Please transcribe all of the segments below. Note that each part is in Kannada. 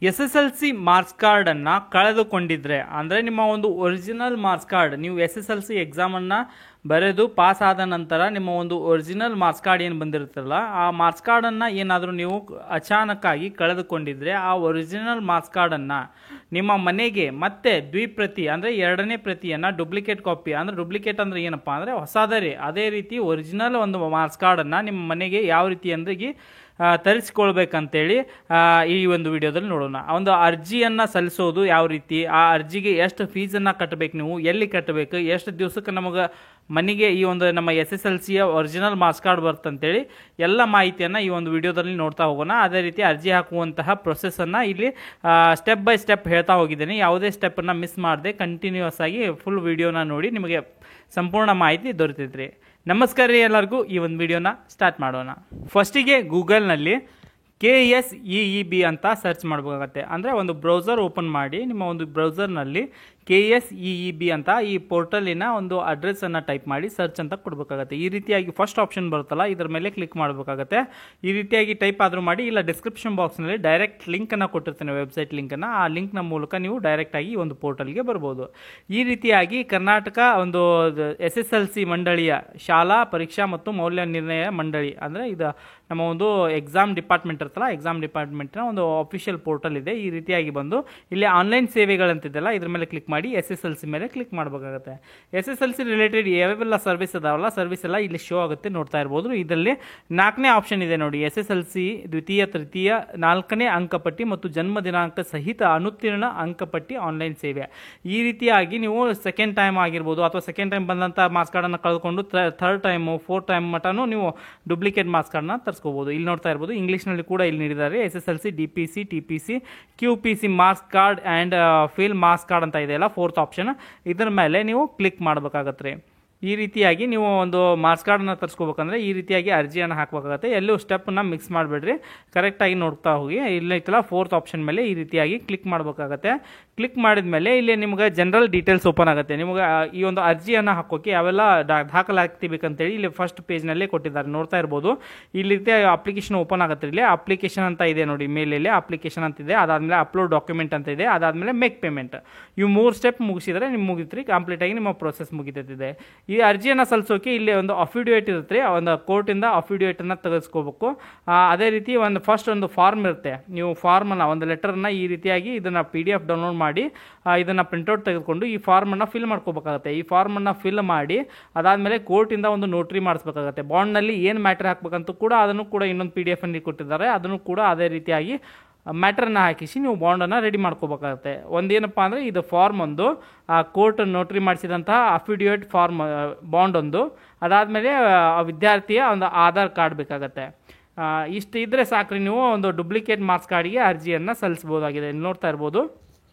SSLC ಮಾರ್ಕ್ಸ್ ಕಾರ್ಡನ್ನು ಕಳೆದುಕೊಂಡಿದ್ರೆ ಅಂದರೆ ನಿಮ್ಮ ಒಂದು ಒರಿಜಿನಲ್ ಮಾರ್ಕ್ಸ್ ಕಾರ್ಡ್ ನೀವು SSLC ಎಕ್ಸಾಮನ್ನು ಬರೆದು ಪಾಸ್ ಆದ ನಂತರ ನಿಮ್ಮ ಒಂದು ಒರಿಜಿನಲ್ ಮಾರ್ಕ್ಸ್ ಕಾರ್ಡ್ ಏನು ಬಂದಿರುತ್ತಲ್ಲ ಆ ಮಾರ್ಕ್ಸ್ ಕಾರ್ಡನ್ನು ಏನಾದರೂ ನೀವು ಅಚಾನಕ್ಕಾಗಿ ಕಳೆದುಕೊಂಡಿದ್ರೆ ಆ ಒರಿಜಿನಲ್ ಮಾರ್ಕ್ಸ್ ಕಾರ್ಡನ್ನು ನಿಮ್ಮ ಮನೆಗೆ ಮತ್ತೆ ದ್ವಿಪ್ರತಿ ಅಂದರೆ ಎರಡನೇ ಪ್ರತಿಯನ್ನು ಡೂಪ್ಲಿಕೇಟ್ ಕಾಪಿ ಅಂದರೆ ಡೂಪ್ಲಿಕೇಟ್ ಅಂದರೆ ಏನಪ್ಪ ಅಂದರೆ ಹೊಸದರೇ ಅದೇ ರೀತಿ ಒರಿಜಿನಲ್ ಒಂದು ಮಾರ್ಕ್ಸ್ ಕಾರ್ಡನ್ನು ನಿಮ್ಮ ಮನೆಗೆ ಯಾವ ರೀತಿ ಅಂದರೆ ತರಿಸ್ಕೊಳ್ಬೇಕಂತೇಳಿ ಈ ಒಂದು ವಿಡಿಯೋದಲ್ಲಿ ನೋಡೋಣ. ಒಂದು ಅರ್ಜಿಯನ್ನು ಸಲ್ಲಿಸೋದು ಯಾವ ರೀತಿ, ಆ ಅರ್ಜಿಗೆ ಎಷ್ಟು ಫೀಸನ್ನು ಕಟ್ಟಬೇಕು, ನೀವು ಎಲ್ಲಿ ಕಟ್ಟಬೇಕು, ಎಷ್ಟು ದಿವಸಕ್ಕೆ ನಮಗೆ ಮನೆಗೆ ಈ ಒಂದು ನಮ್ಮ SSLCಯ ಒರಿಜಿನಲ್ ಮಾರ್ಕ್ಸ್ ಕಾರ್ಡ್ ಬರ್ತಂತೇಳಿ ಎಲ್ಲ ಮಾಹಿತಿಯನ್ನು ಈ ಒಂದು ವಿಡಿಯೋದಲ್ಲಿ ನೋಡ್ತಾ ಹೋಗೋಣ. ಅದೇ ರೀತಿ ಅರ್ಜಿ ಹಾಕುವಂತಹ ಪ್ರೊಸೆಸನ್ನು ಇಲ್ಲಿ ಸ್ಟೆಪ್ ಬೈ ಸ್ಟೆಪ್ ಹೇಳ್ತಾ ಹೋಗಿದ್ದೀನಿ. ಯಾವುದೇ ಸ್ಟೆಪ್ಪನ್ನು ಮಿಸ್ ಮಾಡದೆ ಕಂಟಿನ್ಯೂಸ್ ಆಗಿ ಫುಲ್ ವಿಡಿಯೋನ ನೋಡಿ ನಿಮಗೆ ಸಂಪೂರ್ಣ ಮಾಹಿತಿ ದೊರೆತೈತ್ರಿ. ನಮಸ್ಕಾರ ರೀ ಎಲ್ಲರಿಗೂ. ಈ ಒಂದು ವಿಡಿಯೋನ ಸ್ಟಾರ್ಟ್ ಮಾಡೋಣ. ಫಸ್ಟಿಗೆ ಗೂಗಲ್ನಲ್ಲಿ KSEEB ಅಂತ ಸರ್ಚ್ ಮಾಡಬೇಕಾಗತ್ತೆ. ಅಂದರೆ ಒಂದು ಬ್ರೌಸರ್ ಓಪನ್ ಮಾಡಿ ನಿಮ್ಮ ಒಂದು ಬ್ರೌಸರ್ನಲ್ಲಿ KSEEB ಅಂತ ಈ ಪೋರ್ಟಲಿನ ಒಂದು ಅಡ್ರೆಸ್ಸನ್ನು ಟೈಪ್ ಮಾಡಿ ಸರ್ಚ್ ಅಂತ ಕೊಡಬೇಕಾಗತ್ತೆ. ಈ ರೀತಿಯಾಗಿ ಫಸ್ಟ್ ಆಪ್ಷನ್ ಬರುತ್ತಲ್ಲ ಇದರ ಮೇಲೆ ಕ್ಲಿಕ್ ಮಾಡಬೇಕಾಗತ್ತೆ. ಈ ರೀತಿಯಾಗಿ ಟೈಪ್ ಆದರೂ ಮಾಡಿ, ಇಲ್ಲ ಡಿಸ್ಕ್ರಿಪ್ಷನ್ ಬಾಕ್ಸ್ನಲ್ಲಿ ಡೈರೆಕ್ಟ್ ಲಿಂಕನ್ನು ಕೊಟ್ಟಿರ್ತೇನೆ, ವೆಬ್ಸೈಟ್ ಲಿಂಕನ್ನು. ಆ ಲಿಂಕ್ನ ಮೂಲಕ ನೀವು ಡೈರೆಕ್ಟಾಗಿ ಈ ಒಂದು ಪೋರ್ಟಲ್ಗೆ ಬರ್ಬೋದು. ಈ ರೀತಿಯಾಗಿ ಕರ್ನಾಟಕ ಒಂದು SSLC ಮಂಡಳಿಯ ಶಾಲಾ ಪರೀಕ್ಷಾ ಮತ್ತು ಮೌಲ್ಯ ನಿರ್ಣಯ ಮಂಡಳಿ ಅಂದರೆ ಇದು ನಮ್ಮ ಒಂದು ಎಕ್ಸಾಮ್ ಡಿಪಾರ್ಟ್ಮೆಂಟ್ ಇರುತ್ತಲ್ಲ, ಎಕ್ಸಾಮ್ ಡಿಪಾರ್ಟ್ಮೆಂಟ್ನ ಒಂದು ಅಫಿಷಿಯಲ್ ಪೋರ್ಟಲ್ ಇದೆ. ಈ ರೀತಿಯಾಗಿ ಬಂದು ಇಲ್ಲಿ ಆನ್ಲೈನ್ ಸೇವೆಗಳಂತಿದೆಯಲ್ಲ ಇದ್ರ ಮೇಲೆ ಕ್ಲಿಕ್ ಮಾಡಿ SSLC ಮೇಲೆ ಕ್ಲಿಕ್ ಮಾಡಬೇಕಾಗುತ್ತೆ. SSLC ರಿಲೇಟೆಡ್ ಯಾವೆಲ್ಲ ಸರ್ವಿಸ್ ಅದಾವಲ್ಲ ಸರ್ವಿಸ್ ಎಲ್ಲ ಇಲ್ಲಿ ಶೋ ಆಗುತ್ತೆ, ನೋಡ್ತಾ ಇರ್ಬೋದು. ಇದರಲ್ಲಿ 4ನೇ ಆಪ್ಷನ್ ಇದೆ ನೋಡಿ, SSLC ದ್ವಿತೀಯ ತೃತೀಯ 4ನೇ ಅಂಕಪಟ್ಟಿ ಮತ್ತು ಜನ್ಮ ದಿನಾಂಕ ಸಹಿತ ಅನುತ್ತೀರ್ಣ ಅಂಕಪಟ್ಟಿ ಆನ್ಲೈನ್ ಸೇವೆ. ಈ ರೀತಿಯಾಗಿ ನೀವು ಸೆಕೆಂಡ್ ಟೈಮ್ ಆಗಿರ್ಬೋದು ಅಥವಾ ಸೆಕೆಂಡ್ ಟೈಮ್ ಬಂದಂಥ ಮಾರ್ಕ್ಸ್ ಕಾರ್ಡನ್ನು ಕಳೆದುಕೊಂಡು ಥರ್ಡ್ ಟೈಮು ಫೋರ್ತ್ ಟೈಮ್ ಮಟನೂ ನೀವು ಡೂಪ್ಲಿಕೇಟ್ ಮಾರ್ಕ್ಸ್ ಕಾರ್ಡ್ನ ತರಿಸ್ಕೋಬೋದು. ಇಲ್ಲಿ ನೋಡ್ತಾ ಇರ್ಬೋದು, ಇಂಗ್ಲೀಷ್ನಲ್ಲಿ ಕೂಡ ಇಲ್ಲಿ ನೀಡಿದ್ದಾರೆ. SSLC DPC TPC QPC marks card and fail marks card ಅಂತ ಇದೆಯಲ್ಲ ಫೋರ್ತ್ ಆಪ್ಷನ್, ಇದರ ಮೇಲೆ ನೀವು ಕ್ಲಿಕ್ ಮಾಡಬೇಕಾಗತ್ತೆ. ಈ ರೀತಿಯಾಗಿ ನೀವು ಒಂದು ಮಾರ್ಕ್ಸ್ ಕಾರ್ಡನ್ನು ತರಿಸ್ಕೋಬೇಕಂದ್ರೆ ಈ ರೀತಿಯಾಗಿ ಅರ್ಜಿಯನ್ನು ಹಾಕಬೇಕಾಗತ್ತೆ. ಎಲ್ಲೂ ಸ್ಟೆಪ್ಪನ್ನು ಮಿಕ್ಸ್ ಮಾಡಬೇಡ್ರಿ, ಕರೆಕ್ಟಾಗಿ ನೋಡ್ತಾ ಹೋಗಿ. ಇಲ್ಲೈತಲ್ಲ ಫೋರ್ತ್ ಆಪ್ಷನ್ ಮೇಲೆ ಈ ರೀತಿಯಾಗಿ ಕ್ಲಿಕ್ ಮಾಡಬೇಕಾಗತ್ತೆ. ಕ್ಲಿಕ್ ಮಾಡಿದ ಮೇಲೆ ಇಲ್ಲಿ ನಿಮಗೆ ಜನರಲ್ ಡೀಟೇಲ್ಸ್ ಓಪನ್ ಆಗುತ್ತೆ. ನಿಮಗೆ ಈ ಒಂದು ಅರ್ಜಿಯನ್ನು ಹಾಕೋಕ್ಕೆ ಯಾವೆಲ್ಲ ದಾಖಲಾಗ್ತಿಬೇಕಂತೇಳಿ ಇಲ್ಲಿ ಫಸ್ಟ್ ಪೇಜ್ನಲ್ಲೇ ಕೊಟ್ಟಿದ್ದಾರೆ, ನೋಡ್ತಾ ಇರ್ಬೋದು. ಇಲ್ಲಿ ರೀತಿ ಅಪ್ಲಿಕೇಶನ್ ಓಪನ್ ಆಗುತ್ತೆ. ಇಲ್ಲಿ ಅಪ್ಲಿಕೇಶನ್ ಅಂತ ಇದೆ ನೋಡಿ, ಮೇಲೆ ಅಪ್ಲಿಕೇಶನ್ ಅಂತಿದೆ, ಅದಾದಮೇಲೆ ಅಪ್ಲೋಡ್ ಡಾಕ್ಯುಮೆಂಟ್ ಅಂತ ಇದೆ, ಅದಾದಮೇಲೆ ಮೇಕ್ ಪೇಮೆಂಟ್. ಇವು 3 ಸ್ಟೆಪ್ ಮುಗಿಸಿದರೆ ನಿಮ್ಗೆ ಮುಗಿತ್ರಿ, ಕಂಪ್ಲೀಟಾಗಿ ನಿಮ್ಮ ಪ್ರೊಸೆಸ್ ಮುಗಿತೈತಿದೆ. ಈ ಅರ್ಜಿಯನ್ನು ಸಲ್ಲಿಸೋಕೆ ಇಲ್ಲಿ ಒಂದು ಅಫಿಡವಿಟ್ ಇರುತ್ತೆ, ಒಂದು ಕೋರ್ಟಿಂದ ಅಫಿಡವಿಟನ್ನು ತೆಗೆಸ್ಕೋಬೇಕು. ಅದೇ ರೀತಿ ಒಂದು ಫಾರ್ಮ್ ಇರುತ್ತೆ. ನೀವು ಫಾರ್ಮನ್ನು ಒಂದು ಲೆಟರ್ನ ಈ ರೀತಿಯಾಗಿ ಇದನ್ನು PDF ಡೌನ್ಲೋಡ್ ಮಾಡಿ ಇದನ್ನು ಪ್ರಿಂಟೌಟ್ ತೆಗೆದುಕೊಂಡು ಈ ಫಾರ್ಮನ್ನು ಫಿಲ್ ಮಾಡ್ಕೋಬೇಕಾಗುತ್ತೆ. ಈ ಫಾರ್ಮನ್ನು ಫಿಲ್ ಮಾಡಿ ಅದಾದಮೇಲೆ ಕೋರ್ಟಿಂದ ಒಂದು ನೋಟ್ರಿ ಮಾಡಿಸ್ಬೇಕಾಗುತ್ತೆ. ಬಾಂಡ್ನಲ್ಲಿ ಏನು ಮ್ಯಾಟ್ರ್ ಹಾಕ್ಬೇಕಂತೂ ಕೂಡ ಅದನ್ನು ಕೂಡ ಇನ್ನೊಂದು PDF ಅಲ್ಲಿ ಕೊಟ್ಟಿದ್ದಾರೆ, ಅದನ್ನು ಕೂಡ ಅದೇ ರೀತಿಯಾಗಿ ಮ್ಯಾಟ್ರನ್ನ ಹಾಕಿಸಿ ನೀವು ಬಾಂಡನ್ನು ರೆಡಿ ಮಾಡ್ಕೋಬೇಕಾಗುತ್ತೆ. ಒಂದೇನಪ್ಪ ಅಂದರೆ ಇದು ಫಾರ್ಮ್ ಒಂದು, ಕೋರ್ಟ್ ನೋಟ್ರಿ ಮಾಡಿಸಿದಂತಹ ಅಫಿಡವಿಟ್ ಫಾರ್ಮ್ ಬಾಂಡ್ ಒಂದು, ಅದಾದಮೇಲೆ ವಿದ್ಯಾರ್ಥಿಯ ಒಂದು ಆಧಾರ್ ಕಾರ್ಡ್ ಬೇಕಾಗತ್ತೆ. ಇಷ್ಟು ಇದ್ದರೆ ಸಾಕ್ರಿ, ನೀವು ಒಂದು ಡೂಪ್ಲಿಕೇಟ್ ಮಾರ್ಕ್ಸ್ ಕಾರ್ಡಿಗೆ ಅರ್ಜಿಯನ್ನು ಸಲ್ಲಿಸ್ಬೋದಾಗಿದೆ. ನೋಡ್ತಾ ಇರ್ಬೋದು,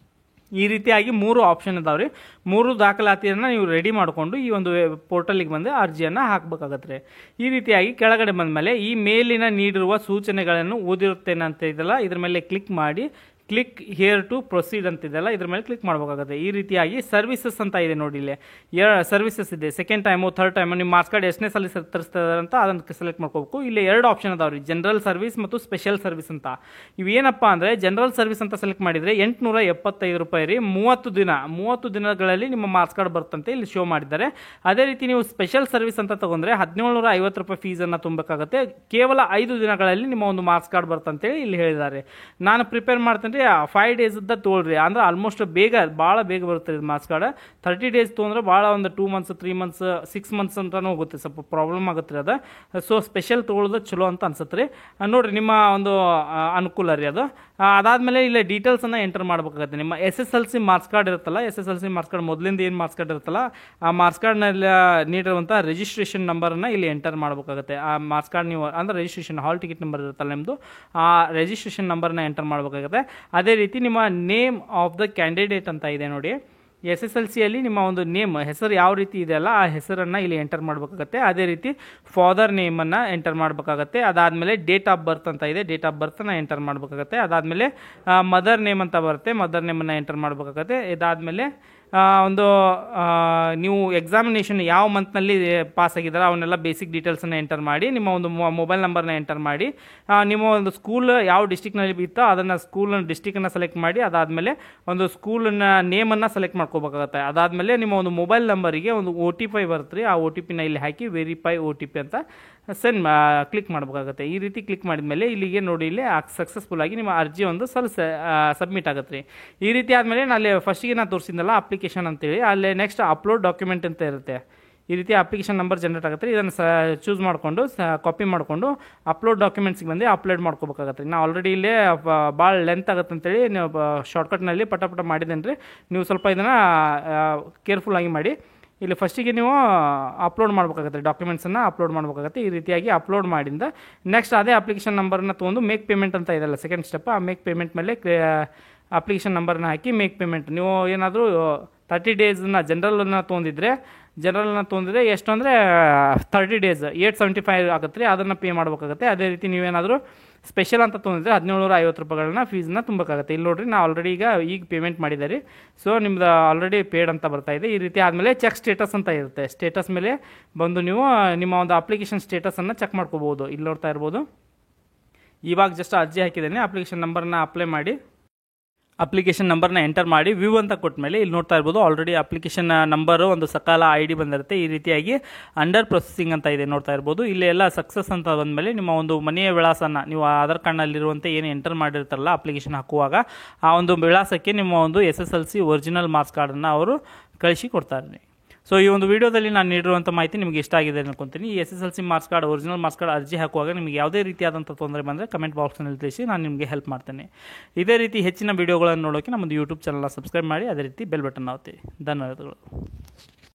ಈ ರೀತಿಯಾಗಿ 3 ಆಪ್ಷನ್ ಇದಾವೆ ರೀ. 3 ದಾಖಲಾತಿಯನ್ನು ನೀವು ರೆಡಿ ಮಾಡಿಕೊಂಡು ಈ ಒಂದು ಪೋರ್ಟಲಿಗೆ ಬಂದು ಅರ್ಜಿಯನ್ನು ಹಾಕಬೇಕಾಗತ್ತೆ. ಈ ರೀತಿಯಾಗಿ ಕೆಳಗಡೆ ಬಂದ ಮೇಲೆ ಈ ಮೇಲಿನ ನೀಡಿರುವ ಸೂಚನೆಗಳನ್ನು ಓದಿರುತ್ತೇನೆ ಅಂತ ಇದೆಲ್ಲ ಇದ್ರ ಮೇಲೆ ಕ್ಲಿಕ್ ಮಾಡಿ ಕ್ಲಿಕ್ ಹಿಯರ್ ಟು ಪ್ರೊಸೀಡ್ ಅಂತಿದೆಲ್ಲ ಇದ್ರ ಮೇಲೆ ಕ್ಲಿಕ್ ಮಾಡಬೇಕಾಗುತ್ತೆ. ಈ ರೀತಿಯಾಗಿ ಸರ್ವಿಸಸ್ ಅಂತ ಇದೆ ನೋಡಿ, ಇಲ್ಲಿ ಸರ್ವಿಸಸ್ ಇದೆ. ಸೆಕೆಂಡ್ ಟೈಮು ಥರ್ಡ್ ಟೈಮು ನಿಮ್ಮ ಮಾರ್ಕ್ಸ್ ಕಾರ್ಡ್ ಎಷ್ಟನೇ ಸಲ ತರಿಸ್ತಾರೆ ಅಂತ ಅದನ್ನು ಸೆಲೆಕ್ಟ್ ಮಾಡ್ಕೋಬೇಕು. ಇಲ್ಲಿ 2 ಆಪ್ಷನ್ ಅದಾವೆ ರೀ, ಜನರಲ್ ಸರ್ವಿಸ್ ಮತ್ತು ಸ್ಪೆಷಲ್ ಸರ್ವಿಸ್ ಅಂತ. ಇವೇನಪ್ಪ ಅಂದರೆ ಜನರಲ್ ಸರ್ವಿಸ್ ಅಂತ ಸೆಲೆಕ್ಟ್ ಮಾಡಿದರೆ 875 ರೂಪಾಯಿ ರೀ, 30 ದಿನಗಳಲ್ಲಿ ನಿಮ್ಮ ಮಾರ್ಕ್ಸ್ ಕಾರ್ಡ್ ಬರ್ತಂತೆ ಇಲ್ಲಿ ಶೋ ಮಾಡಿದ್ದಾರೆ. ಅದೇ ರೀತಿ ನೀವು ಸ್ಪೆಷಲ್ ಸರ್ವಿಸ್ ಅಂತ ತಗೊಂಡ್ರೆ 1750 ರೂಪಾಯಿ ಫೀಸನ್ನು ತುಂಬಬೇಕಾಗುತ್ತೆ. ಕೇವಲ 5 ದಿನಗಳಲ್ಲಿ ನಿಮ್ಮ ಒಂದು ಮಾರ್ಕ್ಸ್ ಕಾರ್ಡ್ ಬರ್ತಂತೇಳಿ ಇಲ್ಲಿ ಹೇಳಿದ್ದಾರೆ. ನಾನು ಪ್ರಿಪೇರ್ ಮಾಡ್ತೇನೆ 5 ಡೇಸ್ ತೊಗೊಳ್ರಿ, ಅಂದ್ರೆ ಆಲ್ಮೋಸ್ಟ್ ಭಾಳ ಬೇಗ ಬರುತ್ತೆ ಇದು ಮಾರ್ಕ್ಸ್ ಕಾರ್ಡ್. 30 ಡೇಸ್ ತೊಗೊಂಡ್ರೆ ಭಾಳ ಒಂದು 2 ಮಂತ್ಸ್ 3 ಮಂತ್ಸ್ 6 ಮಂತ್ಸ್ ಅಂತಲೂ ಹೋಗುತ್ತೆ, ಸ್ವಲ್ಪ ಪ್ರಾಬ್ಲಮ್ ಆಗುತ್ತೆ ರೀ ಅದು. ಸೊ ಸ್ಪೆಷಲ್ ತೊಗೊಳ್ಳೋದು ಚಲೋ ಅಂತ ಅನ್ಸುತ್ತೆ ರೀ. ನೋಡಿರಿ ನಿಮ್ಮ ಒಂದು ಅನುಕೂಲ ರೀ ಅದು. ಅದಾದಮೇಲೆ ಇಲ್ಲಿ ಡೀಟೇಲ್ಸನ್ನು ಎಂಟರ್ ಮಾಡಬೇಕಾಗುತ್ತೆ. ನಿಮ್ಮ SSLC ಮಾರ್ಕ್ಸ್ ಕಾರ್ಡ್ ಇರುತ್ತಲ್ಲ, SSLC ಮಾರ್ಕ್ಸ್ ಕಾರ್ಡ್ ಮೊದಲಿಂದ ಏನು ಮಾರ್ಕ್ಸ್ ಕಾರ್ಡ್ ಇರುತ್ತಲ್ಲ ಆ ಮಾರ್ಕ್ಸ್ ಕಾರ್ಡ್ನಲ್ಲಿ ನೀಡಿರುವಂಥ ರಿಜಿಸ್ಟ್ರೇಷನ್ ನಂಬರನ್ನು ಇಲ್ಲಿ ಎಂಟರ್ ಮಾಡಬೇಕಾಗುತ್ತೆ. ಆ ಮಾರ್ಕ್ಸ್ ಕಾರ್ಡ್ ನೀವು ಅಂದರೆ ರಿಜಿಸ್ಟ್ರೇಷನ್ ಹಾಲ್ ಟಿಕೆಟ್ ನಂಬರ್ ಇರುತ್ತಲ್ಲ ನಿಮ್ಮದು, ಆ ರಿಜಿಸ್ಟ್ರೇಷನ್ ನಂಬರ್ನ ಎಂಟರ್ ಮಾಡಬೇಕಾಗುತ್ತೆ. ಅದೇ ರೀತಿ ನಿಮ್ಮ ನೇಮ್ ಆಫ್ ದ ಕ್ಯಾಂಡಿಡೇಟ್ ಅಂತ ಇದೆ ನೋಡಿ, SSLCಯಲ್ಲಿ ನಿಮ್ಮ ಒಂದು ಹೆಸರು ಯಾವ ರೀತಿ ಇದೆಯಲ್ಲ ಆ ಹೆಸರನ್ನು ಇಲ್ಲಿ ಎಂಟರ್ ಮಾಡಬೇಕಾಗತ್ತೆ. ಅದೇ ರೀತಿ ಫಾದರ್ ನೇಮನ್ನು ಎಂಟರ್ ಮಾಡಬೇಕಾಗತ್ತೆ. ಅದಾದಮೇಲೆ ಡೇಟ್ ಆಫ್ ಬರ್ತ್ ಅಂತ ಇದೆ, ಡೇಟ್ ಆಫ್ ಬರ್ತನ್ನು ಎಂಟರ್ ಮಾಡಬೇಕಾಗತ್ತೆ. ಅದಾದಮೇಲೆ ಮದರ್ ನೇಮ್ ಅಂತ ಬರುತ್ತೆ, ಮದರ್ ನೇಮನ್ನು ಎಂಟರ್ ಮಾಡಬೇಕಾಗತ್ತೆ. ಇದಾದಮೇಲೆ ಒಂದು ನೀವು ಎಕ್ಸಾಮಿನೇಷನ್ ಯಾವ ಮಂತ್ನಲ್ಲಿ ಪಾಸ್ ಆಗಿದ್ದಾರೆ ಅವನ್ನೆಲ್ಲ ಬೇಸಿಕ್ ಡೀಟೇಲ್ಸನ್ನು ಎಂಟರ್ ಮಾಡಿ, ನಿಮ್ಮ ಒಂದು ಮೊಬೈಲ್ ನಂಬರ್ನ ಎಂಟರ್ ಮಾಡಿ, ನಿಮ್ಮ ಒಂದು ಸ್ಕೂಲ್ ಯಾವ ಡಿಸ್ಟಿಕ್ನಲ್ಲಿ ಇತ್ತೋ ಅದನ್ನು ಸ್ಕೂಲ್ ಡಿಸ್ಟಿಕನ್ನು ಸೆಲೆಕ್ಟ್ ಮಾಡಿ, ಅದಾದಮೇಲೆ ಒಂದು ಸ್ಕೂಲನ್ನ ನೇಮನ್ನು ಸೆಲೆಕ್ಟ್ ಮಾಡ್ಕೋಬೇಕಾಗತ್ತೆ. ಅದಾದಮೇಲೆ ನಿಮ್ಮ ಒಂದು ಮೊಬೈಲ್ ನಂಬರಿಗೆ ಒಂದು OTP ಬರುತ್ತೆ ರೀ, ಆ OTPನ ಇಲ್ಲಿ ಹಾಕಿ ವೆರಿಫೈ OTP ಅಂತ ಕ್ಲಿಕ್ ಮಾಡಬೇಕಾಗುತ್ತೆ. ಈ ರೀತಿ ಕ್ಲಿಕ್ ಮಾಡಿದ್ಮೇಲೆ ಇಲ್ಲಿಗೆ ನೋಡಿ, ಇಲ್ಲಿ ಸಕ್ಸಸ್ಫುಲ್ ಆಗಿ ನಿಮ್ಮ ಅರ್ಜಿ ಒಂದು ಸಬ್ಮಿಟ್ ಆಗುತ್ತೆ ರೀ. ಈ ರೀತಿ ಆದಮೇಲೆ ಅಲ್ಲಿ ಫಸ್ಟಿಗೆ ನಾನು ತೋರಿಸಿದ್ನಲ್ಲ ಅಪ್ಲಿಕೇಶನ್ ಅಂತೇಳಿ, ಅಲ್ಲಿ ನೆಕ್ಸ್ಟ್ ಅಪ್ಲೋಡ್ ಡಾಕ್ಯುಮೆಂಟ್ ಅಂತ ಇರುತ್ತೆ. ಈ ರೀತಿ ಅಪ್ಲಿಕೇಶನ್ ನಂಬರ್ ಜನರೇಟ್ ಆಗುತ್ತೆ. ಇದನ್ನು ಚೂಸ್ ಮಾಡಿಕೊಂಡು ಕಾಪಿ ಮಾಡಿಕೊಂಡು ಅಪ್ಲೋಡ್ ಡಾಕ್ಯುಮೆಂಟ್ಸ್ಗೆ ಬಂದು ಅಪ್ಲೋಡ್ ಮಾಡ್ಕೋಬೇಕಾಗತ್ತೆ. ನಾನು ಆಲ್ರೆಡಿ ಇಲ್ಲೇ ಭಾಳ ಲೆಂತ್ ಆಗುತ್ತೆ ಅಂತೇಳಿ ನೀವು ಶಾರ್ಟ್ಕಟ್ನಲ್ಲಿ ಪಟ ಮಾಡಿದ್ದೇನೆ ರೀ. ನೀವು ಸ್ವಲ್ಪ ಇದನ್ನು ಕೇರ್ಫುಲ್ಲಾಗಿ ಮಾಡಿ. ಇಲ್ಲಿ ಫಸ್ಟಿಗೆ ನೀವು ಅಪ್ಲೋಡ್ ಮಾಡಬೇಕಾಗುತ್ತೆ, ಡಾಕ್ಯುಮೆಂಟ್ಸನ್ನು ಅಪ್ಲೋಡ್ ಮಾಡಬೇಕಾಗುತ್ತೆ. ಈ ರೀತಿಯಾಗಿ ಅಪ್ಲೋಡ್ ಮಾಡಿಂದ ನೆಕ್ಸ್ಟ್ ಅದೇ ಅಪ್ಲಿಕೇಶನ್ ನಂಬರನ್ನು ತೊಗೊಂಡು ಮೇಕ್ ಪೇಮೆಂಟ್ ಅಂತ ಇದೆಲ್ಲ ಸೆಕೆಂಡ್ ಸ್ಟೆಪ್, ಆ ಮೇಕ್ ಪೇಮೆಂಟ್ ಮೇಲೆ ಅಪ್ಲಿಕೇಶನ್ ನಂಬರ್ನ ಹಾಕಿ ಮೇಕ್ ಪೇಮೆಂಟ್. ನೀವು ಏನಾದರೂ 30 ಡೇಸ್ನ ಜನರಲ್ನ ತೊಗೊಂಡಿದ್ರೆ ಎಷ್ಟು ಅಂದರೆ 30 ಡೇಸ್ 875 ಆಗುತ್ತೆ ರೀ, ಅದನ್ನು ಪೇ ಮಾಡಬೇಕಾಗುತ್ತೆ. ಅದೇ ರೀತಿ ನೀವೇನಾದರೂ ಸ್ಪೆಷಲ್ ಅಂತ ತೊಗೊಂಡಿದ್ರೆ 1750 ರೂಪಾಯಿಗಳನ್ನ ಫೀಸ್ನ ತುಂಬಬೇಕಾಗುತ್ತೆ. ಇಲ್ಲಿ ನೋಡಿರಿ, ನಾನು ಆಲ್ರೆಡಿ ಈಗ ಪೇಮೆಂಟ್ ಮಾಡಿದೆ ರೀ. ಸೊ ನಿಮ್ದು ಆಲ್ರೆಡಿ ಪೇಡ್ ಅಂತ ಬರ್ತಾ ಇದೆ. ಈ ರೀತಿ ಆದಮೇಲೆ ಚೆಕ್ ಸ್ಟೇಟಸ್ ಅಂತ ಇರುತ್ತೆ. ಸ್ಟೇಟಸ್ ಮೇಲೆ ಬಂದು ನೀವು ನಿಮ್ಮ ಒಂದು ಅಪ್ಲಿಕೇಶನ್ ಸ್ಟೇಟಸನ್ನು ಚೆಕ್ ಮಾಡ್ಕೋಬೋದು. ಇಲ್ಲಿ ನೋಡ್ತಾ ಇರ್ಬೋದು, ಇವಾಗ ಜಸ್ಟ್ ಅರ್ಜಿ ಹಾಕಿದ್ದೇನೆ. ಅಪ್ಲಿಕೇಶನ್ ನಂಬರ್ನ ಅಪ್ಲೈ ಮಾಡಿ ಅಪ್ಲಿಕೇಶನ್ ನಂಬರ್ನ ಎಂಟರ್ ಮಾಡಿ ವ್ಯೂ ಅಂತ ಕೊಟ್ಟ ಮೇಲೆ ಇಲ್ಲಿ ನೋಡ್ತಾ ಇರ್ಬೋದು, ಆಲ್ರೆಡಿ ಅಪ್ಲಿಕೇಶನ್ ನಂಬರು ಒಂದು ಸಕಾಲ ID ಬಂದಿರುತ್ತೆ. ಈ ರೀತಿಯಾಗಿ ಅಂಡರ್ ಪ್ರೊಸೆಸಿಂಗ್ ಅಂತ ಇದೆ ನೋಡ್ತಾ ಇರ್ಬೋದು. ಇಲ್ಲಿ ಎಲ್ಲ ಸಕ್ಸಸ್ ಅಂತ ಬಂದಮೇಲೆ ನಿಮ್ಮ ಒಂದು ಮನೆಯ ವಿಳಾಸನ ನೀವು ಆಧಾರ್ ಕಾರ್ಡ್ನಲ್ಲಿರುವಂತೆ ಏನು ಎಂಟರ್ ಮಾಡಿರ್ತಾರಲ್ಲ ಅಪ್ಲಿಕೇಶನ್ ಹಾಕುವಾಗ, ಆ ಒಂದು ವಿಳಾಸಕ್ಕೆ ನಿಮ್ಮ ಒಂದು SSLC ಒರಿಜಿನಲ್ ಮಾರ್ಕ್ಸ್ ಕಾರ್ಡನ್ನು ಅವರು ಕಳಿಸಿ ಕೊಡ್ತಾರೆ. ಸೊ ಈ ಒಂದು ವಿಡಿಯೋದಲ್ಲಿ ನಾನು ನೀಡಿರುವಂಥ ಮಾಹಿತಿ ನಿಮಗೆ ಇಷ್ಟ ಆಗಿದೆ ಅನ್ಕೊತೀನಿ. ಈ SSLC marks card original marks card ಅರ್ಜಿ ಹಾಕುವಾಗ ನಿಮಗೆ ಯಾವುದೇ ರೀತಿಯಾದಂಥ ತೊಂದರೆ ಬಂದರೆ ಕಮೆಂಟ್ ಬಾಕ್ಸ್ನಲ್ಲಿ ತಿಳಿಸಿ, ನಾನು ನಿಮಗೆ ಹೆಲ್ಪ್ ಮಾಡ್ತೇನೆ. ಇದೇ ರೀತಿ ಹೆಚ್ಚಿನ ವಿಡಿಯೋಗಳನ್ನು ನೋಡೋಕ್ಕೆ ನಮ್ಮದು ಯೂಟ್ಯೂಬ್ ಚಾನಲ್ನ ಸಬ್ಸ್ಕ್ರೈಬ್ ಮಾಡಿ, ಅದೇ ರೀತಿ ಬೆಲ್ ಬಟನ್ ಒತ್ತಿ. ಧನ್ಯವಾದಗಳು.